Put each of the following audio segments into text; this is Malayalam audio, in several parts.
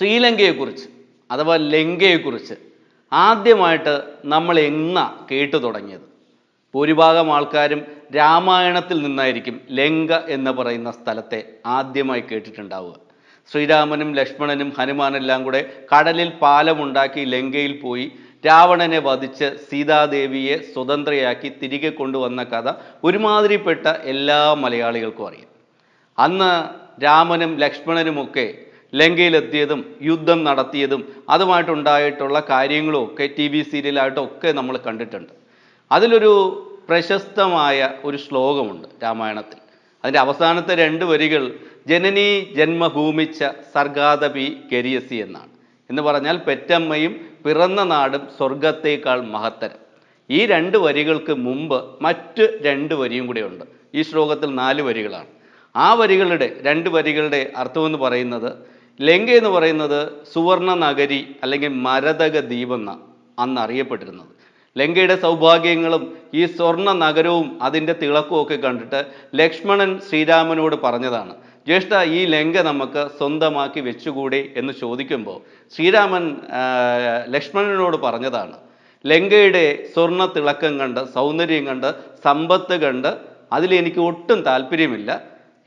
ശ്രീലങ്കയെക്കുറിച്ച് അഥവാ ലങ്കയെക്കുറിച്ച് ആദ്യമായിട്ട് നമ്മൾ കേട്ടു തുടങ്ങിയത്? ഭൂരിഭാഗം ആൾക്കാരും രാമായണത്തിൽ നിന്നായിരിക്കും ലങ്ക എന്ന് പറയുന്ന സ്ഥലത്തെ ആദ്യമായി കേട്ടിട്ടുണ്ടാവുക. ശ്രീരാമനും ലക്ഷ്മണനും ഹനുമാനെല്ലാം കൂടെ കടലിൽ പാലമുണ്ടാക്കി ലങ്കയിൽ പോയി രാവണനെ വധിച്ച് സീതാദേവിയെ സ്വതന്ത്രയാക്കി തിരികെ കൊണ്ടുവന്ന കഥ ഒരുമാതിരിപ്പെട്ട എല്ലാ മലയാളികൾക്കും അറിയാം. അന്ന് രാമനും ലക്ഷ്മണനുമൊക്കെ ലങ്കയിലെത്തിയതും യുദ്ധം നടത്തിയതും അതുമായിട്ടുണ്ടായിട്ടുള്ള കാര്യങ്ങളും ഒക്കെ TV സീരിയലായിട്ടൊക്കെ നമ്മൾ കണ്ടിട്ടുണ്ട്. അതിലൊരു പ്രശസ്തമായ ഒരു ശ്ലോകമുണ്ട് രാമായണത്തിൽ. അതിൻ്റെ അവസാനത്തെ 2 വരികൾ ജനനീ ജന്മഭൂമിച്ച സർഗാതപി ഗരിയസി എന്നാണ്. എന്ന് പറഞ്ഞാൽ പെറ്റമ്മയും പിറന്ന നാടും സ്വർഗത്തേക്കാൾ മഹത്തരം. ഈ 2 വരികൾക്ക് മുമ്പ് മറ്റ് 2 വരിയും കൂടെ ഉണ്ട്. ഈ ശ്ലോകത്തിൽ 4 വരികളാണ്. ആ വരികളുടെ 2 വരികളുടെ അർത്ഥമെന്ന് പറയുന്നത്, ലങ്ക എന്ന് പറയുന്നത് സുവർണ നഗരി അല്ലെങ്കിൽ മരതക ദ്വീപെന്ന അന്ന് അറിയപ്പെട്ടിരുന്നത്. ലങ്കയുടെ സൗഭാഗ്യങ്ങളും ഈ സ്വർണ്ണ നഗരവും അതിൻ്റെ തിളക്കവും ഒക്കെ കണ്ടിട്ട് ലക്ഷ്മണൻ ശ്രീരാമനോട് പറഞ്ഞതാണ്, ജ്യേഷ്ഠ ഈ ലങ്ക നമുക്ക് സ്വന്തമാക്കി വെച്ചുകൂടെ എന്ന് ചോദിക്കുമ്പോൾ ശ്രീരാമൻ ലക്ഷ്മണനോട് പറഞ്ഞതാണ്, ലങ്കയുടെ സ്വർണ്ണ തിളക്കം കണ്ട്, സൗന്ദര്യം കണ്ട്, സമ്പത്ത് കണ്ട് അതിലെനിക്ക് ഒട്ടും താല്പര്യമില്ല.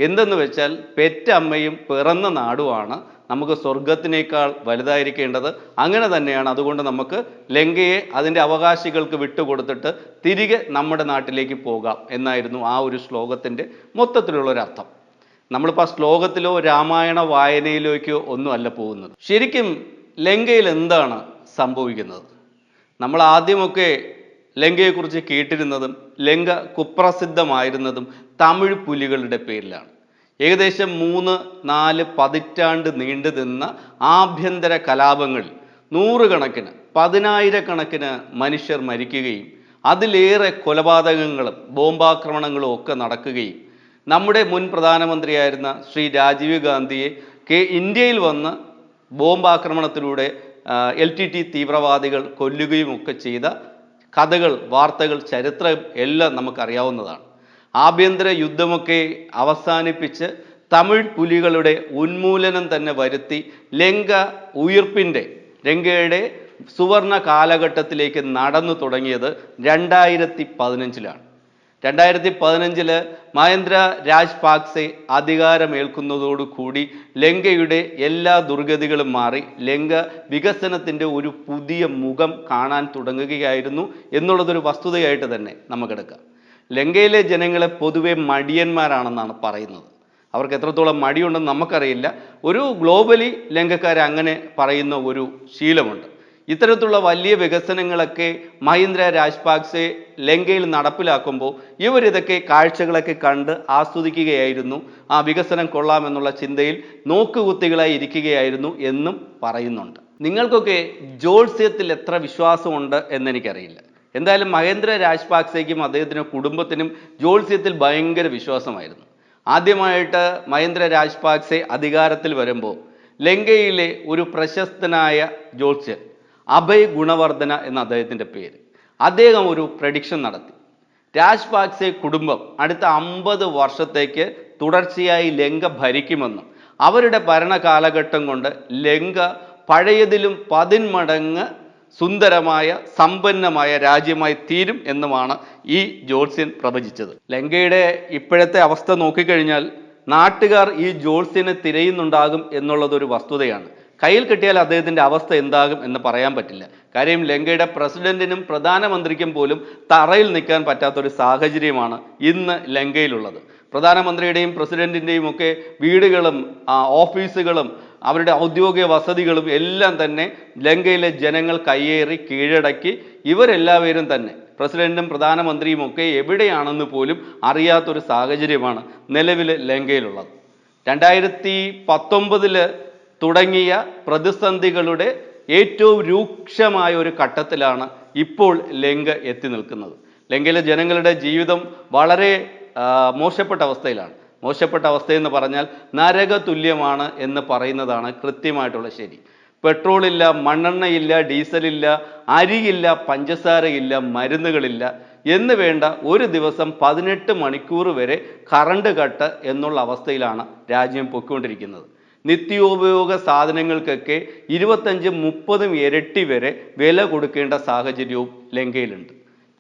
എന്തെന്ന് വെച്ചാൽ പെറ്റമ്മയും പിറന്ന നാടുമാണ് നമുക്ക് സ്വർഗത്തിനേക്കാൾ വലുതായിരിക്കേണ്ടത്. അങ്ങനെ തന്നെയാണ്. അതുകൊണ്ട് നമുക്ക് ലങ്കയെ അതിൻ്റെ അവകാശികൾക്ക് വിട്ടുകൊടുത്തിട്ട് തിരികെ നമ്മുടെ നാട്ടിലേക്ക് പോകാം എന്നായിരുന്നു ആ ഒരു ശ്ലോകത്തിൻ്റെ മൊത്തത്തിലുള്ളൊരർത്ഥം. നമ്മളിപ്പോൾ ആ ശ്ലോകത്തിലോ രാമായണ വായനയിലേക്കോ ഒന്നും അല്ല പോകുന്നത്. ശരിക്കും ലങ്കയിൽ എന്താണ് സംഭവിക്കുന്നത്? നമ്മൾ ആദ്യമൊക്കെ ലങ്കയെക്കുറിച്ച് കേട്ടിരുന്നതും ലങ്ക കുപ്രസിദ്ധമായിരുന്നതും തമിഴ് പുലികളുടെ പേരിലാണ്. ഏകദേശം 3-4 പതിറ്റാണ്ട് നീണ്ടു നിന്ന ആഭ്യന്തര കലാപങ്ങളിൽ നൂറുകണക്കിന് 10,000-കണക്കിന് മനുഷ്യർ മരിക്കുകയും അതിലേറെ കൊലപാതകങ്ങളും ബോംബാക്രമണങ്ങളും ഒക്കെ നടക്കുകയും നമ്മുടെ മുൻ പ്രധാനമന്ത്രിയായിരുന്ന ശ്രീ രാജീവ് ഗാന്ധിയെ ഇന്ത്യയിൽ വന്ന് ബോംബാക്രമണത്തിലൂടെ LTT തീവ്രവാദികൾ കൊല്ലുകയും ഒക്കെ ചെയ്ത കഥകൾ, വാർത്തകൾ, ചരിത്രം എല്ലാം നമുക്കറിയാവുന്നതാണ്. ആഭ്യന്തര യുദ്ധമൊക്കെ അവസാനിപ്പിച്ച് തമിഴ് പുലികളുടെ ഉന്മൂലനം തന്നെ വരുത്തി ലങ്കയുടെ സുവർണ കാലഘട്ടത്തിലേക്ക് നടന്നു തുടങ്ങിയത് 2015-ലാണ്. 2015 മഹേന്ദ്ര രാജപാക്സെ അധികാരമേൽക്കുന്നതോടുകൂടി ലങ്കയുടെ എല്ലാ ദുർഗതികളും മാറി ലങ്ക വികസനത്തിൻ്റെ ഒരു പുതിയ മുഖം കാണാൻ തുടങ്ങുകയായിരുന്നു എന്നുള്ളതൊരു വസ്തുതയായിട്ട് തന്നെ നമുക്കെടുക്കാം. ലങ്കയിലെ ജനങ്ങളെ പൊതുവെ മടിയന്മാരാണെന്നാണ് പറയുന്നത്. അവർക്ക് എത്രത്തോളം മടിയുണ്ടെന്ന് നമുക്കറിയില്ല. ഒരു ഗ്ലോബലി ലങ്കക്കാരെ അങ്ങനെ പറയുന്ന ഒരു ശീലമുണ്ട്. ഇത്തരത്തിലുള്ള വലിയ വികസനങ്ങളൊക്കെ മഹീന്ദ്ര രാജപാക്സെ ലങ്കയിൽ നടപ്പിലാക്കുമ്പോൾ ഇവരിതൊക്കെ കാഴ്ചകളൊക്കെ കണ്ട് ആസ്വദിക്കുകയായിരുന്നു. ആ വികസനം കൊള്ളാമെന്നുള്ള ചിന്തയിൽ നോക്കുകുത്തികളായി ഇരിക്കുകയായിരുന്നു എന്നും പറയുന്നുണ്ട്. നിങ്ങൾക്കൊക്കെ ജ്യോത്സ്യത്തിൽ എത്ര വിശ്വാസമുണ്ട് എന്നെനിക്കറിയില്ല. എന്തായാലും മഹേന്ദ്ര രാജപാക്സെക്കും അദ്ദേഹത്തിൻ്റെ കുടുംബത്തിനും ജ്യോത്സ്യത്തിൽ ഭയങ്കര വിശ്വാസമായിരുന്നു. ആദ്യമായിട്ട് മഹേന്ദ്ര രാജപാക്സെ അധികാരത്തിൽ വരുമ്പോൾ ലങ്കയിലെ ഒരു പ്രശസ്തനായ ജ്യോത്സ്യൻ അഭയ് ഗുണവർദ്ധന എന്ന അദ്ദേഹത്തിൻ്റെ പേര്, അദ്ദേഹം ഒരു പ്രഡിക്ഷൻ നടത്തി. രാജപാക്സെ കുടുംബം അടുത്ത 50 വർഷത്തേക്ക് തുടർച്ചയായി ലങ്ക ഭരിക്കുമെന്നും അവരുടെ ഭരണകാലഘട്ടം കൊണ്ട് ലങ്ക പഴയതിലും 10 മടങ്ങ് സുന്ദരമായ സമ്പന്നമായ രാജ്യമായി തീരും എന്നുമാണ് ഈ ജ്യോത്സ്യൻ പ്രവചിച്ചത്. ലങ്കയുടെ ഇപ്പോഴത്തെ അവസ്ഥ നോക്കിക്കഴിഞ്ഞാൽ നാട്ടുകാർ ഈ ജ്യോത്സ്യനെ തിരയുന്നുണ്ടാകും എന്നുള്ളതൊരു വസ്തുതയാണ്. കയ്യിൽ കിട്ടിയാൽ അദ്ദേഹത്തിൻ്റെ അവസ്ഥ എന്താകും എന്ന് പറയാൻ പറ്റില്ല. കാര്യം ലങ്കയുടെ പ്രസിഡന്റിനും പ്രധാനമന്ത്രിക്കും പോലും തറയിൽ നിൽക്കാൻ പറ്റാത്തൊരു സാഹചര്യമാണ് ഇന്ന് ലങ്കയിലുള്ളത്. പ്രധാനമന്ത്രിയുടെയും പ്രസിഡന്റിൻ്റെയും ഒക്കെ വീടുകളും ഓഫീസുകളും അവരുടെ ഔദ്യോഗിക വസതികളും എല്ലാം തന്നെ ലങ്കയിലെ ജനങ്ങൾ കയ്യേറി കീഴടക്കി ഇവരെല്ലാവരും തന്നെ പ്രസിഡന്റും പ്രധാനമന്ത്രിയും ഒക്കെ എവിടെയാണെന്ന് പോലും അറിയാത്തൊരു സാഹചര്യമാണ് നിലവിൽ ലങ്കയിലുള്ളത്. 2019 തുടങ്ങിയ പ്രതിസന്ധികളുടെ ഏറ്റവും രൂക്ഷമായ ഒരു ഘട്ടത്തിലാണ് ഇപ്പോൾ ലങ്ക എത്തി നിൽക്കുന്നത്. ലങ്കയിലെ ജനങ്ങളുടെ ജീവിതം വളരെ മോശപ്പെട്ട അവസ്ഥയിലാണ്. മോശപ്പെട്ട അവസ്ഥയെന്ന് പറഞ്ഞാൽ നരക തുല്യമാണ് എന്ന് പറയുന്നതാണ് കൃത്യമായിട്ടുള്ള ശരി. പെട്രോളില്ല, മണ്ണെണ്ണയില്ല, ഡീസലില്ല, അരിയില്ല, പഞ്ചസാരയില്ല, മരുന്നുകളില്ല എന്ന് വേണ്ട ഒരു ദിവസം 18 മണിക്കൂർ വരെ കറണ്ട് കട്ട് എന്നുള്ള അവസ്ഥയിലാണ് രാജ്യം പൊയ്ക്കൊണ്ടിരിക്കുന്നത്. നിത്യോപയോഗ സാധനങ്ങൾക്കൊക്കെ 25-30 ഇരട്ടി വരെ വില കൊടുക്കേണ്ട സാഹചര്യവും ലങ്കയിലുണ്ട്.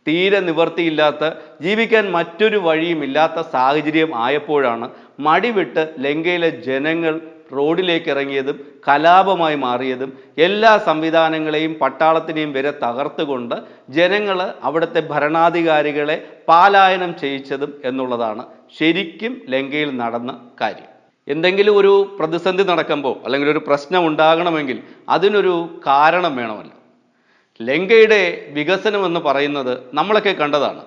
തീരെ നിവർത്തിയില്ലാത്ത, ജീവിക്കാൻ മറ്റൊരു വഴിയുമില്ലാത്ത സാഹചര്യം ആയപ്പോഴാണ് മടിവിട്ട് ലങ്കയിലെ ജനങ്ങൾ റോഡിലേക്ക് ഇറങ്ങിയതും കലാപമായി മാറിയതും എല്ലാ സംവിധാനങ്ങളെയും പട്ടാളത്തിനെയും വരെ തകർത്തുകൊണ്ട് ജനങ്ങൾ അവിടുത്തെ ഭരണാധികാരികളെ പലായനം ചെയ്യിച്ചതും എന്നുള്ളതാണ് ശരിക്കും ലങ്കയിൽ നടന്ന കാര്യം. എന്തെങ്കിലും ഒരു പ്രതിസന്ധി നടക്കുമ്പോൾ അല്ലെങ്കിൽ ഒരു പ്രശ്നം ഉണ്ടാകണമെങ്കിൽ അതിനൊരു കാരണം വേണമല്ലോ. ലങ്കയുടെ വികസനം എന്ന് പറയുന്നത് നമ്മളൊക്കെ കണ്ടതാണ്.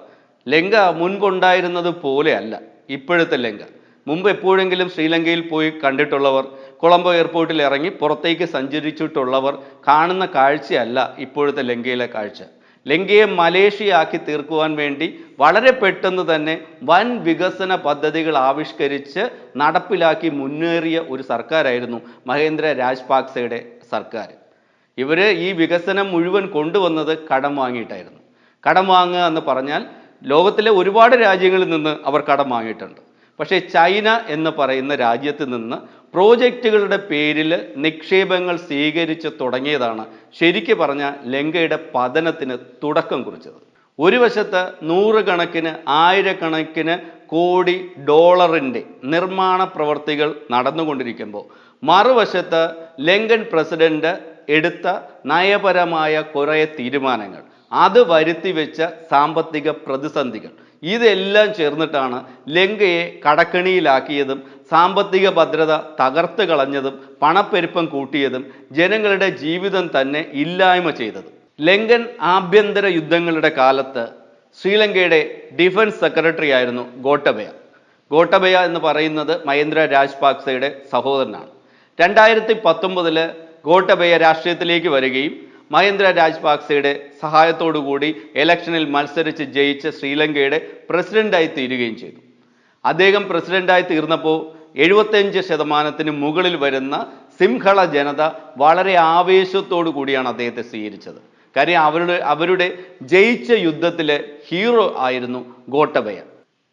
ലങ്ക മുൻപുണ്ടായിരുന്നത് പോലെ അല്ല ഇപ്പോഴത്തെ ലങ്ക. മുമ്പ് എപ്പോഴെങ്കിലും ശ്രീലങ്കയിൽ പോയി കണ്ടിട്ടുള്ളവർ, കൊളംബോ എയർപോർട്ടിൽ ഇറങ്ങി പുറത്തേക്ക് സഞ്ചരിച്ചിട്ടുള്ളവർ കാണുന്ന കാഴ്ചയല്ല ഇപ്പോഴത്തെ ലങ്കയിലെ കാഴ്ച. ലങ്കയെ മലേഷ്യയാക്കി തീർക്കുവാൻ വേണ്ടി വളരെ പെട്ടെന്ന് തന്നെ വൻ വികസന പദ്ധതികൾ ആവിഷ്കരിച്ച് നടപ്പിലാക്കി മുന്നേറിയ ഒരു സർക്കാരായിരുന്നു മഹേന്ദ്ര രാജപാക്സെയുടെ സർക്കാർ. ഇവർ ഈ വികസനം മുഴുവൻ കൊണ്ടുവന്നത് കടം വാങ്ങിയിട്ടായിരുന്നു. കടം വാങ്ങുക എന്ന് പറഞ്ഞാൽ ലോകത്തിലെ ഒരുപാട് രാജ്യങ്ങളിൽ നിന്ന് അവർ കടം വാങ്ങിയിട്ടുണ്ട്. പക്ഷേ ചൈന എന്ന് പറയുന്ന രാജ്യത്ത് നിന്ന് പ്രോജക്റ്റുകളുടെ പേരിൽ നിക്ഷേപങ്ങൾ സ്വീകരിച്ച് തുടങ്ങിയതാണ് ശരിക്ക് പറഞ്ഞാൽ ലങ്കയുടെ പതനത്തിന് തുടക്കം കുറിച്ചത്. ഒരു വശത്ത് നൂറുകണക്കിന് ആയിരക്കണക്കിന് കോടി ഡോളറിൻ്റെ നിർമ്മാണ പ്രവർത്തികൾ നടന്നുകൊണ്ടിരിക്കുമ്പോൾ മറുവശത്ത് ലങ്കൻ പ്രസിഡന്റ് എടുത്ത നയപരമായ കുറേ തീരുമാനങ്ങൾ, അത് വരുത്തി വെച്ച സാമ്പത്തിക പ്രതിസന്ധികൾ, ഇതെല്ലാം ചേർന്നിട്ടാണ് ലങ്കയെ കടക്കണിയിലാക്കിയതും സാമ്പത്തിക ഭദ്രത തകർത്ത് കളഞ്ഞതും പണപ്പെരുപ്പം കൂട്ടിയതും ജനങ്ങളുടെ ജീവിതം തന്നെ ഇല്ലായ്മ ചെയ്തതും. ലങ്കൻ ആഭ്യന്തര യുദ്ധങ്ങളുടെ കാലത്ത് ശ്രീലങ്കയുടെ ഡിഫൻസ് സെക്രട്ടറി ആയിരുന്നു ഗോട്ടബയ. ഗോട്ടബയ എന്ന് പറയുന്നത് മഹേന്ദ്ര രാജപാക്സെയുടെ സഹോദരനാണ്. 2019 ഗോട്ടബയ രാഷ്ട്രീയത്തിലേക്ക് വരികയും മഹേന്ദ്ര രാജപാക്സെയുടെ സഹായത്തോടുകൂടി ഇലക്ഷനിൽ മത്സരിച്ച് ജയിച്ച് ശ്രീലങ്കയുടെ പ്രസിഡന്റായി തീരുകയും ചെയ്തു. അദ്ദേഹം പ്രസിഡന്റായി തീർന്നപ്പോൾ 75% മുകളിൽ വരുന്ന സിംഹള ജനത വളരെ ആവേശത്തോടു കൂടിയാണ് അദ്ദേഹത്തെ സ്വീകരിച്ചത്. കാര്യം അവരുടെ ജയിച്ച യുദ്ധത്തിലെ ഹീറോ ആയിരുന്നു ഗോട്ടബയ.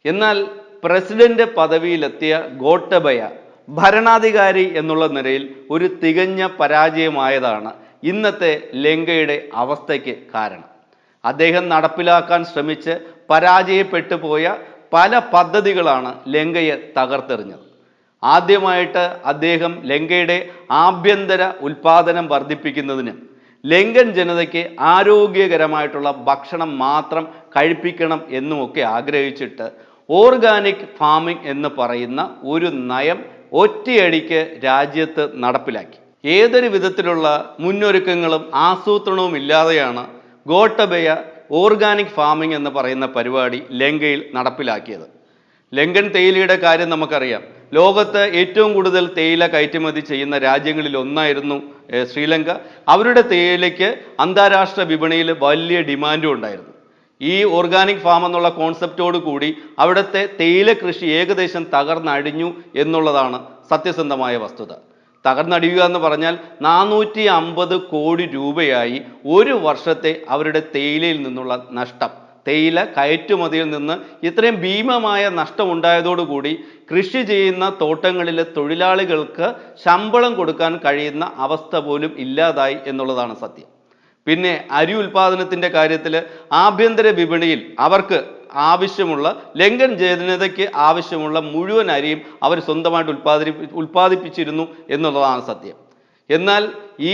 എന്നാൽ പ്രസിഡന്റ് പദവിയിലെത്തിയ ഗോട്ടബയ ഭരണാധികാരി എന്നുള്ള നിലയിൽ ഒരു തികഞ്ഞ പരാജയമായതാണ് ഇന്നത്തെ ലങ്കയുടെ അവസ്ഥയ്ക്ക് കാരണം. അദ്ദേഹം നടപ്പിലാക്കാൻ ശ്രമിച്ച് പരാജയപ്പെട്ടു പോയ പല പദ്ധതികളാണ് ലങ്കയെ തകർത്തെറിഞ്ഞത്. ആദ്യമായിട്ട് അദ്ദേഹം ലങ്കയുടെ ആഭ്യന്തര ഉൽപാദനം വർദ്ധിപ്പിക്കുന്നതിന് ലങ്കൻ ജനതയ്ക്ക് ആരോഗ്യകരമായിട്ടുള്ള ഭക്ഷണം മാത്രം കഴിപ്പിക്കണം എന്നുമൊക്കെ ആഗ്രഹിച്ചിട്ട് ഓർഗാനിക് ഫാമിംഗ് എന്ന് പറയുന്ന ഒരു നയം ഒറ്റയടിക്ക് രാജ്യത്ത് നടപ്പിലാക്കി. ഏതൊരു വിധത്തിലുള്ള മുന്നൊരുക്കങ്ങളും ആസൂത്രണവും ഇല്ലാതെയാണ് ഗോട്ടബയ ഓർഗാനിക് ഫാമിംഗ് എന്ന് പറയുന്ന പരിപാടി ലങ്കയിൽ നടപ്പിലാക്കിയത്. ലങ്കൻ തേയിലയുടെ കാര്യം നമുക്കറിയാം. ലോകത്ത് ഏറ്റവും കൂടുതൽ തേയില കയറ്റുമതി ചെയ്യുന്ന രാജ്യങ്ങളിൽ ഒന്നായിരുന്നു ശ്രീലങ്ക. അവരുടെ തേയിലയ്ക്ക് അന്താരാഷ്ട്ര വിപണിയിൽ വലിയ ഡിമാൻഡും ഉണ്ടായിരുന്നു. ഈ ഓർഗാനിക് ഫാം എന്നുള്ള കോൺസെപ്റ്റോട് കൂടി അവിടുത്തെ തേയില കൃഷി ഏകദേശം തകർന്നടിഞ്ഞു എന്നുള്ളതാണ് സത്യസന്ധമായ വസ്തുത. തകർന്നടിയുക എന്ന് പറഞ്ഞാൽ 450 കോടി രൂപയായി ഒരു വർഷത്തെ അവരുടെ തേയിലയിൽ നിന്നുള്ള നഷ്ടം. തേയില കയറ്റുമതിയിൽ നിന്ന് ഇത്രയും ഭീമമായ നഷ്ടം ഉണ്ടായതോടുകൂടി കൃഷി ചെയ്യുന്ന തോട്ടങ്ങളിലെ തൊഴിലാളികൾക്ക് ശമ്പളം കൊടുക്കാൻ കഴിയുന്ന അവസ്ഥ പോലും ഇല്ലാതായി എന്നുള്ളതാണ് സത്യം. പിന്നെ അരി ഉൽപാദനത്തിൻ്റെ കാര്യത്തിൽ ആഭ്യന്തര വിപണിയിൽ അവർക്ക് ആവശ്യമുള്ള ലങ്കൻ ജനതയ്ക്ക് ആവശ്യമുള്ള മുഴുവൻ അരിയും അവർ സ്വന്തമായിട്ട് ഉൽപ്പാദിപ്പിച്ചിരുന്നു എന്നുള്ളതാണ് സത്യം. എന്നാൽ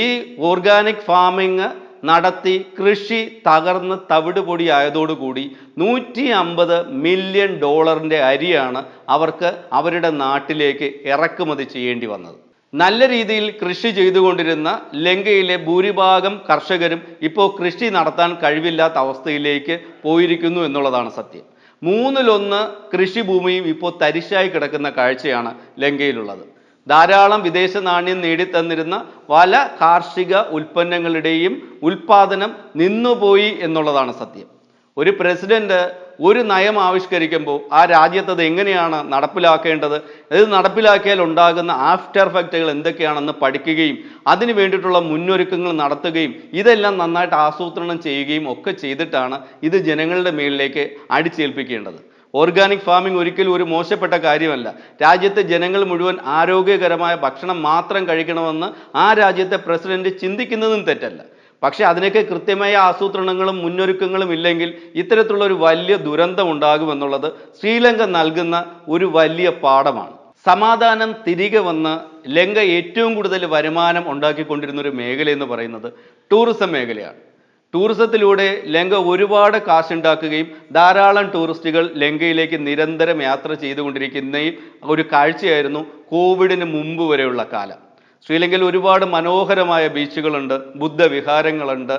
ഈ ഓർഗാനിക് ഫാമിംഗ് നടത്തി കൃഷി തകർന്ന് തവിട് പൊടിയായതോടുകൂടി 150 മില്യൺ ഡോളറിൻ്റെ അരിയാണ് അവർക്ക് അവരുടെ നാട്ടിലേക്ക് ഇറക്കുമതി ചെയ്യേണ്ടി വന്നത്. നല്ല രീതിയിൽ കൃഷി ചെയ്തുകൊണ്ടിരുന്ന ലങ്കയിലെ ഭൂരിഭാഗം കർഷകരും ഇപ്പോൾ കൃഷി നടത്താൻ കഴിവില്ലാത്ത അവസ്ഥയിലേക്ക് പോയിരിക്കുന്നു എന്നുള്ളതാണ് സത്യം. 1/3 കൃഷിഭൂമിയും ഇപ്പോൾ തരിശായി കിടക്കുന്ന കാഴ്ചയാണ് ലങ്കയിലുള്ളത്. ധാരാളം വിദേശ നാണ്യം നേടിത്തന്നിരുന്ന പല കാർഷിക ഉൽപ്പന്നങ്ങളുടെയും ഉൽപാദനം നിന്നുപോയി എന്നുള്ളതാണ് സത്യം. ഒരു പ്രസിഡന്റ് ഒരു നയം ആവിഷ്കരിക്കുമ്പോൾ ആ രാജ്യത്തത് എങ്ങനെയാണ് നടപ്പിലാക്കേണ്ടത്, ഇത് നടപ്പിലാക്കിയാൽ ഉണ്ടാകുന്ന ആഫ്റ്റർ എഫക്റ്റുകൾ എന്തൊക്കെയാണെന്ന് പഠിക്കുകയും അതിന് വേണ്ടിയിട്ടുള്ള മുന്നൊരുക്കങ്ങൾ നടത്തുകയും ഇതെല്ലാം നന്നായിട്ട് ആസൂത്രണം ചെയ്യുകയും ഒക്കെ ചെയ്തിട്ടാണ് ഇത് ജനങ്ങളുടെ മേലിലേക്ക് അടിച്ചേൽപ്പിക്കേണ്ടത്. ഓർഗാനിക് ഫാമിംഗ് ഒരിക്കലും ഒരു മോശപ്പെട്ട കാര്യമല്ല. രാജ്യത്തെ ജനങ്ങൾ മുഴുവൻ ആരോഗ്യകരമായ ഭക്ഷണം മാത്രം കഴിക്കണമെന്ന് ആ രാജ്യത്തെ പ്രസിഡന്റ് ചിന്തിക്കുന്നതും തെറ്റല്ല. പക്ഷെ അതിനൊക്കെ കൃത്യമായ ആസൂത്രണങ്ങളും മുന്നൊരുക്കങ്ങളും ഇല്ലെങ്കിൽ ഇത്തരത്തിലുള്ള ഒരു വലിയ ദുരന്തം ഉണ്ടാകുമെന്നുള്ളത് ശ്രീലങ്ക നൽകുന്ന ഒരു വലിയ പാഠമാണ്. സമാധാനം തിരികെ വന്ന് ലങ്ക ഏറ്റവും കൂടുതൽ വരുമാനം ഉണ്ടാക്കിക്കൊണ്ടിരുന്ന ഒരു മേഖല എന്ന് പറയുന്നത് ടൂറിസം മേഖലയാണ്. ടൂറിസത്തിലൂടെ ലങ്ക ഒരുപാട് കാശുണ്ടാക്കുകയും ധാരാളം ടൂറിസ്റ്റുകൾ ലങ്കയിലേക്ക് നിരന്തരം യാത്ര ചെയ്തുകൊണ്ടിരിക്കുന്ന ഒരു കാഴ്ചയായിരുന്നു കോവിഡിന് മുമ്പ് വരെയുള്ള കാലം. ശ്രീലങ്കയിൽ ഒരുപാട് മനോഹരമായ ബീച്ചുകളുണ്ട്, ബുദ്ധവിഹാരങ്ങളുണ്ട്,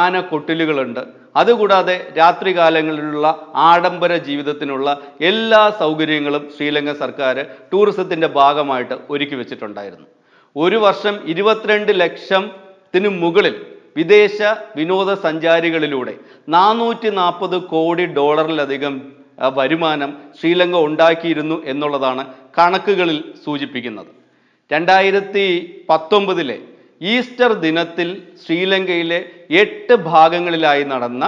ആനക്കൊട്ടിലുകളുണ്ട്. അതുകൂടാതെ രാത്രികാലങ്ങളിലുള്ള ആഡംബര ജീവിതത്തിനുള്ള എല്ലാ സൗകര്യങ്ങളും ശ്രീലങ്ക സർക്കാർ ടൂറിസത്തിൻ്റെ ഭാഗമായിട്ട് ഒരുക്കി വെച്ചിട്ടുണ്ടായിരുന്നു. ഒരു വർഷം 22 ലക്ഷത്തിന് മുകളിൽ വിദേശ വിനോദസഞ്ചാരികളിലൂടെ 440 കോടി ഡോളറിലധികം വരുമാനം ശ്രീലങ്ക ഉണ്ടാക്കിയിരുന്നു എന്നുള്ളതാണ് കണക്കുകളിൽ സൂചിപ്പിക്കുന്നത്. 2019 ഈസ്റ്റർ ദിനത്തിൽ ശ്രീലങ്കയിലെ 8 ഭാഗങ്ങളിലായി നടന്ന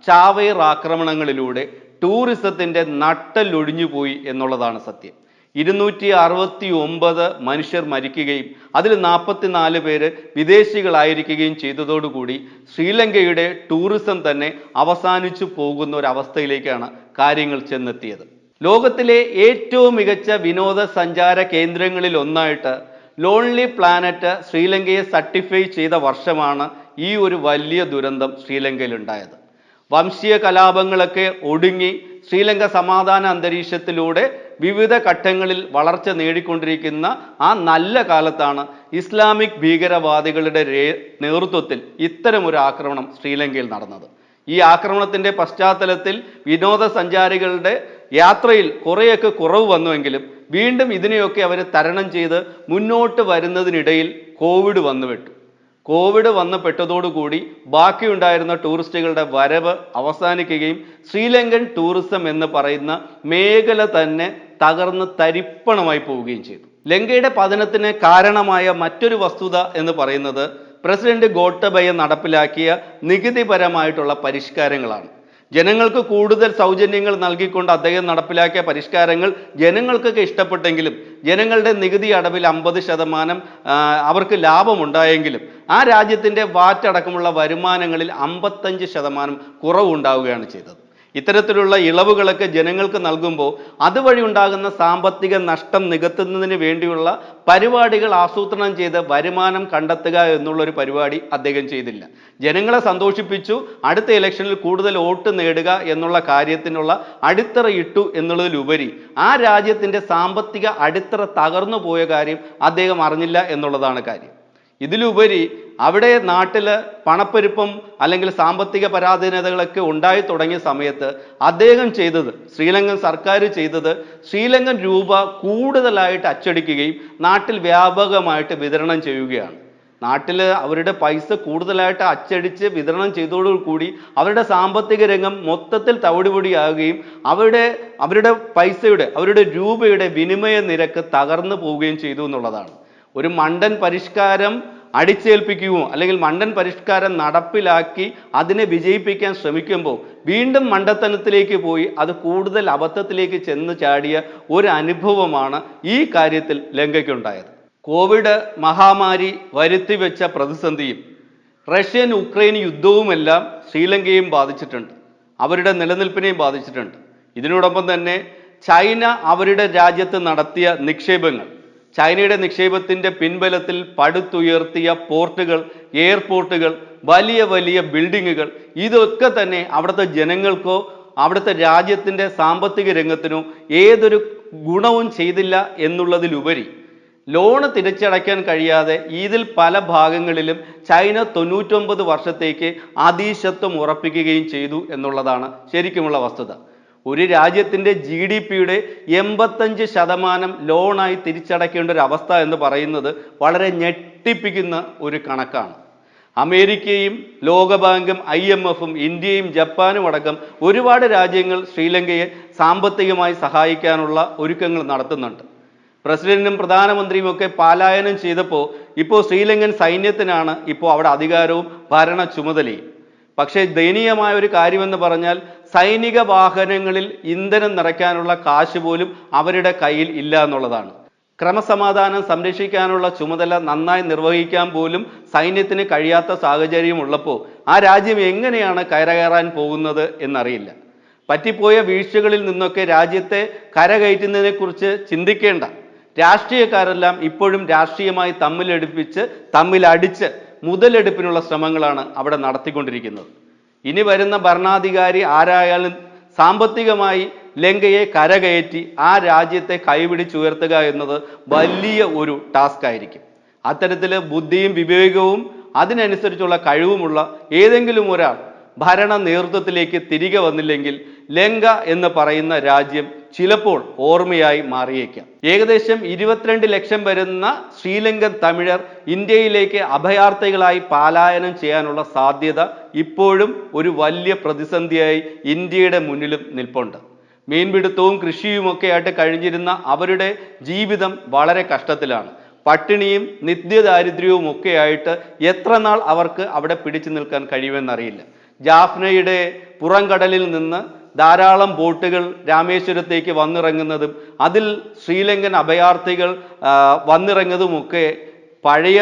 ചാവേർ ആക്രമണങ്ങളിലൂടെ ടൂറിസത്തിൻ്റെ നട്ടെല്ലൊടിഞ്ഞുപോയി എന്നുള്ളതാണ് സത്യം. 269 മനുഷ്യർ മരിക്കുകയും അതിൽ 44 പേര് വിദേശികളായിരിക്കുകയും ചെയ്തതോടുകൂടി ശ്രീലങ്കയുടെ ടൂറിസം തന്നെ അവസാനിച്ചു പോകുന്ന ഒരവസ്ഥയിലേക്കാണ് കാര്യങ്ങൾ ചെന്നെത്തിയത്. ലോകത്തിലെ ഏറ്റവും മികച്ച വിനോദസഞ്ചാര കേന്ദ്രങ്ങളിൽ ഒന്നായിട്ട് ലോൺലി പ്ലാനറ്റ് ശ്രീലങ്കയെ സർട്ടിഫൈ ചെയ്ത വർഷമാണ് ഈ ഒരു വലിയ ദുരന്തം ശ്രീലങ്കയിൽ ഉണ്ടായത്. വംശീയ കലാപങ്ങളൊക്കെ ഒടുങ്ങി ശ്രീലങ്ക സമാധാന അന്തരീക്ഷത്തിലൂടെ വിവിധ ഘട്ടങ്ങളിൽ വളർച്ച നേടിക്കൊണ്ടിരിക്കുന്ന ആ നല്ല കാലത്താണ് ഇസ്ലാമിക് ഭീകരവാദികളുടെ നേതൃത്വത്തിൽ ഇത്തരമൊരു ആക്രമണം ശ്രീലങ്കയിൽ നടന്നത്. ഈ ആക്രമണത്തിൻ്റെ പശ്ചാത്തലത്തിൽ വിനോദസഞ്ചാരികളുടെ യാത്രയിൽ കുറേയൊക്കെ കുറവ് വന്നുവെങ്കിലും വീണ്ടും ഇതിനെയൊക്കെ അവർ തരണം ചെയ്ത് മുന്നോട്ട് വരുന്നതിനിടയിൽ കോവിഡ് വന്നുപെട്ടു. കോവിഡ് വന്നുപെട്ടതോടുകൂടി ബാക്കിയുണ്ടായിരുന്ന ടൂറിസ്റ്റുകളുടെ വരവ് അവസാനിക്കുകയും ശ്രീലങ്കൻ ടൂറിസം എന്ന് പറയുന്ന മേഖല തന്നെ തകർന്ന് തരിപ്പണമായി പോവുകയും ചെയ്തു. ലങ്കയുടെ പതനത്തിന് കാരണമായ മറ്റൊരു വസ്തുത എന്ന് പറയുന്നത് പ്രസിഡന്റ് ഗോട്ടബയ നടപ്പിലാക്കിയ നികുതിപരമായിട്ടുള്ള പരിഷ്കാരങ്ങളാണ്. ജനങ്ങൾക്ക് കൂടുതൽ സൗജന്യങ്ങൾ നൽകിക്കൊണ്ട് അദ്ദേഹം നടപ്പിലാക്കിയ പരിഷ്കാരങ്ങൾ ജനങ്ങൾക്കൊക്കെ ഇഷ്ടപ്പെട്ടെങ്കിലും ജനങ്ങളുടെ നികുതി അടവിൽ 50% അവർക്ക് ലാഭമുണ്ടായെങ്കിലും ആ രാജ്യത്തിൻ്റെ വാറ്റ് അടക്കമുള്ള വരുമാനങ്ങളിൽ 55% കുറവുണ്ടാവുകയാണ് ചെയ്തത്. ഇത്തരത്തിലുള്ള ഇളവുകളൊക്കെ ജനങ്ങൾക്ക് നൽകുമ്പോൾ അതുവഴി ഉണ്ടാകുന്ന സാമ്പത്തിക നഷ്ടം നികത്തുന്നതിന് വേണ്ടിയുള്ള പരിപാടികൾ ആസൂത്രണം ചെയ്ത് വരുമാനം കണ്ടെത്തുക എന്നുള്ളൊരു പരിപാടി അദ്ദേഹം ചെയ്തില്ല. ജനങ്ങളെ സന്തോഷിപ്പിച്ചു, അടുത്ത ഇലക്ഷനിൽ കൂടുതൽ വോട്ട് നേടുക എന്നുള്ള കാര്യത്തിനുള്ള അടിത്തറ ഇട്ടു എന്നുള്ളതിലുപരി ആ രാജ്യത്തിൻ്റെ സാമ്പത്തിക അടിത്തറ തകർന്നു പോയ കാര്യം അദ്ദേഹം അറിഞ്ഞില്ല എന്നുള്ളതാണ് കാര്യം. ഇതിലുപരി അവിടെ നാട്ടിൽ പണപ്പെരുപ്പം അല്ലെങ്കിൽ സാമ്പത്തിക പരാധീനതകളൊക്കെ ഉണ്ടായി തുടങ്ങിയ സമയത്ത് അദ്ദേഹം ചെയ്തത്, ശ്രീലങ്കൻ സർക്കാർ ചെയ്തത്, ശ്രീലങ്കൻ രൂപ കൂടുതലായിട്ട് അച്ചടിക്കുകയും നാട്ടിൽ വ്യാപകമായിട്ട് വിതരണം ചെയ്യുകയാണ്. നാട്ടിൽ അവരുടെ പൈസ കൂടുതലായിട്ട് അച്ചടിച്ച് വിതരണം ചെയ്തതോടുകൂടി അവരുടെ സാമ്പത്തിക രംഗം മൊത്തത്തിൽ തവിടുപൊടിയാകുകയും അവരുടെ പൈസയുടെ, അവരുടെ രൂപയുടെ വിനിമയ നിരക്ക് തകർന്നു പോവുകയും ചെയ്തു എന്നുള്ളതാണ്. ഒരു മണ്ടൻ പരിഷ്കാരം അടിച്ചേൽപ്പിക്കുകയോ അല്ലെങ്കിൽ മണ്ടൻ പരിഷ്കാരം നടപ്പിലാക്കി അതിനെ വിജയിപ്പിക്കാൻ ശ്രമിക്കുമ്പോൾ വീണ്ടും മണ്ടത്തനത്തിലേക്ക് പോയി അത് കൂടുതൽ അബദ്ധത്തിലേക്ക് ചെന്ന് ചാടിയ ഒരു അനുഭവമാണ് ഈ കാര്യത്തിൽ ലങ്കയ്ക്കുണ്ടായത്. കോവിഡ് മഹാമാരി വരുത്തിവെച്ച പ്രതിസന്ധിയും റഷ്യൻ ഉക്രൈൻ യുദ്ധവുമെല്ലാം ശ്രീലങ്കയെയും ബാധിച്ചിട്ടുണ്ട്, അവരുടെ നിലനിൽപ്പിനെയും ബാധിച്ചിട്ടുണ്ട്. ഇതിനോടൊപ്പം തന്നെ ചൈന അവരുടെ രാജ്യത്ത് നടത്തിയ നിക്ഷേപങ്ങൾ, ചൈനയുടെ നിക്ഷേപത്തിൻ്റെ പിൻബലത്തിൽ പടുത്തുയർത്തിയ പോർട്ടുകൾ, എയർപോർട്ടുകൾ, വലിയ വലിയ ബിൽഡിങ്ങുകൾ, ഇതൊക്കെ തന്നെ അവിടുത്തെ ജനങ്ങൾക്കോ അവിടുത്തെ രാജ്യത്തിൻ്റെ സാമ്പത്തിക രംഗത്തിനോ ഏതൊരു ഗുണവും ചെയ്തില്ല എന്നുള്ളതിലുപരി ലോണ് തിരിച്ചടയ്ക്കാൻ കഴിയാതെ ഇതിൽ പല ഭാഗങ്ങളിലും ചൈന 99 വർഷത്തേക്ക് അധീശത്വം ഉറപ്പിക്കുകയും ചെയ്തു എന്നുള്ളതാണ് ശരിക്കുമുള്ള വസ്തുത. ഒരു രാജ്യത്തിൻ്റെ GDPയുടെ 85% ലോണായി തിരിച്ചടയ്ക്കേണ്ട ഒരു അവസ്ഥ എന്ന് പറയുന്നത് വളരെ ഞെട്ടിപ്പിക്കുന്ന ഒരു കണക്കാണ്. അമേരിക്കയും ലോകബാങ്കും IMFും ഇന്ത്യയും ജപ്പാനും അടക്കം ഒരുപാട് രാജ്യങ്ങൾ ശ്രീലങ്കയെ സാമ്പത്തികമായി സഹായിക്കാനുള്ള ഒരുക്കങ്ങൾ നടത്തുന്നുണ്ട്. പ്രസിഡന്റും പ്രധാനമന്ത്രിയും ഒക്കെ പലായനം ചെയ്തപ്പോൾ ഇപ്പോൾ ശ്രീലങ്കൻ സൈന്യത്തിനാണ് ഇപ്പോൾ അവിടെ അധികാരവും ഭരണ ചുമതലയും. പക്ഷേ ദയനീയമായ ഒരു കാര്യമെന്ന് പറഞ്ഞാൽ സൈനിക വാഹനങ്ങളിൽ ഇന്ധനം നിറയ്ക്കാനുള്ള കാശ് പോലും അവരുടെ കയ്യിൽ ഇല്ല എന്നുള്ളതാണ്. ക്രമസമാധാനം സംരക്ഷിക്കാനുള്ള ചുമതല നന്നായി നിർവഹിക്കാൻ പോലും സൈന്യത്തിന് കഴിയാത്ത സാഹചര്യം ഉള്ളപ്പോൾ ആ രാജ്യം എങ്ങനെയാണ് കരകയറാൻ പോകുന്നത് എന്നറിയില്ല. പറ്റിപ്പോയ വീഴ്ചകളിൽ നിന്നൊക്കെ രാജ്യത്തെ കരകയറ്റുന്നതിനെ കുറിച്ച് ചിന്തിക്കേണ്ട രാഷ്ട്രീയക്കാരെല്ലാം ഇപ്പോഴും രാഷ്ട്രീയമായി തമ്മിലടിച്ച് മുതലെടുപ്പിനുള്ള ശ്രമങ്ങളാണ് അവിടെ നടത്തിക്കൊണ്ടിരിക്കുന്നത്. ഇനി വരുന്ന ഭരണാധികാരി ആരായാലും സാമ്പത്തികമായി ലങ്കയെ കരകയറ്റി ആ രാജ്യത്തെ കൈപിടിച്ചുയർത്തുക എന്നത് വലിയ ഒരു ടാസ്ക് ആയിരിക്കും. അത്തരത്തിൽ ബുദ്ധിയും വിവേകവും അതിനനുസരിച്ചുള്ള കഴിവുമുള്ള ഏതെങ്കിലും ഒരാൾ ഭരണ നേതൃത്വത്തിലേക്ക് തിരികെ വന്നില്ലെങ്കിൽ ലങ്ക എന്ന് പറയുന്ന രാജ്യം ചിലപ്പോൾ ഓർമ്മയായി മാറിയേക്കാം. ഏകദേശം 22 ലക്ഷം വരുന്ന ശ്രീലങ്കൻ തമിഴർ ഇന്ത്യയിലേക്ക് അഭയാർത്ഥികളായി പലായനം ചെയ്യാനുള്ള സാധ്യത ഇപ്പോഴും ഒരു വലിയ പ്രതിസന്ധിയായി ഇന്ത്യയുടെ മുന്നിലും നിൽപ്പുണ്ട്. മീൻപിടുത്തവും കൃഷിയുമൊക്കെ ആയിട്ട് കഴിഞ്ഞിരുന്ന അവരുടെ ജീവിതം വളരെ കഷ്ടത്തിലാണ്. പട്ടിണിയും നിത്യദാരിദ്ര്യവും ഒക്കെ ആയിട്ട് എത്ര നാൾ അവർക്ക് അവിടെ പിടിച്ചു നിൽക്കാൻ കഴിയുമെന്നറിയില്ല. ജാഫ്നയുടെ പുറംകടലിൽ നിന്ന് ധാരാളം ബോട്ടുകൾ രാമേശ്വരത്തേക്ക് വന്നിറങ്ങുന്നതും അതിൽ ശ്രീലങ്കൻ അഭയാർത്ഥികൾ വന്നിറങ്ങുന്നതുമൊക്കെ പഴയ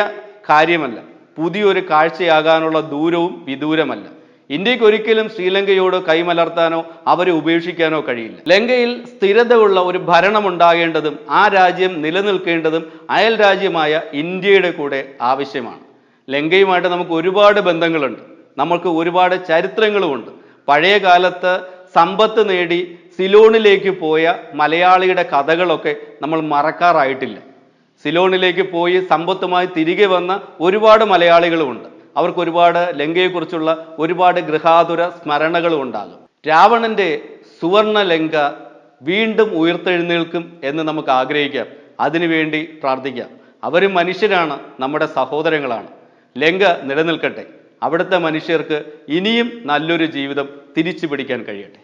കാര്യമല്ല, പുതിയൊരു കാഴ്ചയാകാനുള്ള ദൂരവും വിദൂരമല്ല. ഇന്ത്യക്ക് ഒരിക്കലും ശ്രീലങ്കയോട് കൈമലർത്താനോ അവരെ ഉപേക്ഷിക്കാനോ കഴിയില്ല. ലങ്കയിൽ സ്ഥിരതയുള്ള ഒരു ഭരണം ഉണ്ടാകേണ്ടതും ആ രാജ്യം നിലനിൽക്കേണ്ടതും അയൽ രാജ്യമായ ഇന്ത്യയുടെ കൂടെ ആവശ്യമാണ്. ലങ്കയുമായിട്ട് നമുക്ക് ഒരുപാട് ബന്ധങ്ങളുണ്ട്, നമുക്ക് ഒരുപാട് ചരിത്രങ്ങളുമുണ്ട്. പഴയ കാലത്ത് സമ്പത്ത് നേടി സിലോണിലേക്ക് പോയ മലയാളിയുടെ കഥകളൊക്കെ നമ്മൾ മറക്കാറായിട്ടില്ല. സിലോണിലേക്ക് പോയി സമ്പത്തുമായി തിരികെ വന്ന ഒരുപാട് മലയാളികളുമുണ്ട്. അവർക്ക് ഒരുപാട് ലങ്കയെക്കുറിച്ചുള്ള ഒരുപാട് ഗൃഹാതുര സ്മരണകളും ഉണ്ടാകും. രാവണന്റെ സുവർണ ലങ്ക വീണ്ടും ഉയർത്തെഴുന്നേൽക്കും എന്ന് നമുക്ക് ആഗ്രഹിക്കാം, അതിനുവേണ്ടി പ്രാർത്ഥിക്കാം. അവരും മനുഷ്യരാണ്, നമ്മുടെ സഹോദരങ്ങളാണ്. ലങ്ക നിലനിൽക്കട്ടെ, അവിടുത്തെ മനുഷ്യർക്ക് ഇനിയും നല്ലൊരു ജീവിതം തിരിച്ചു പിടിക്കാൻ കഴിയട്ടെ.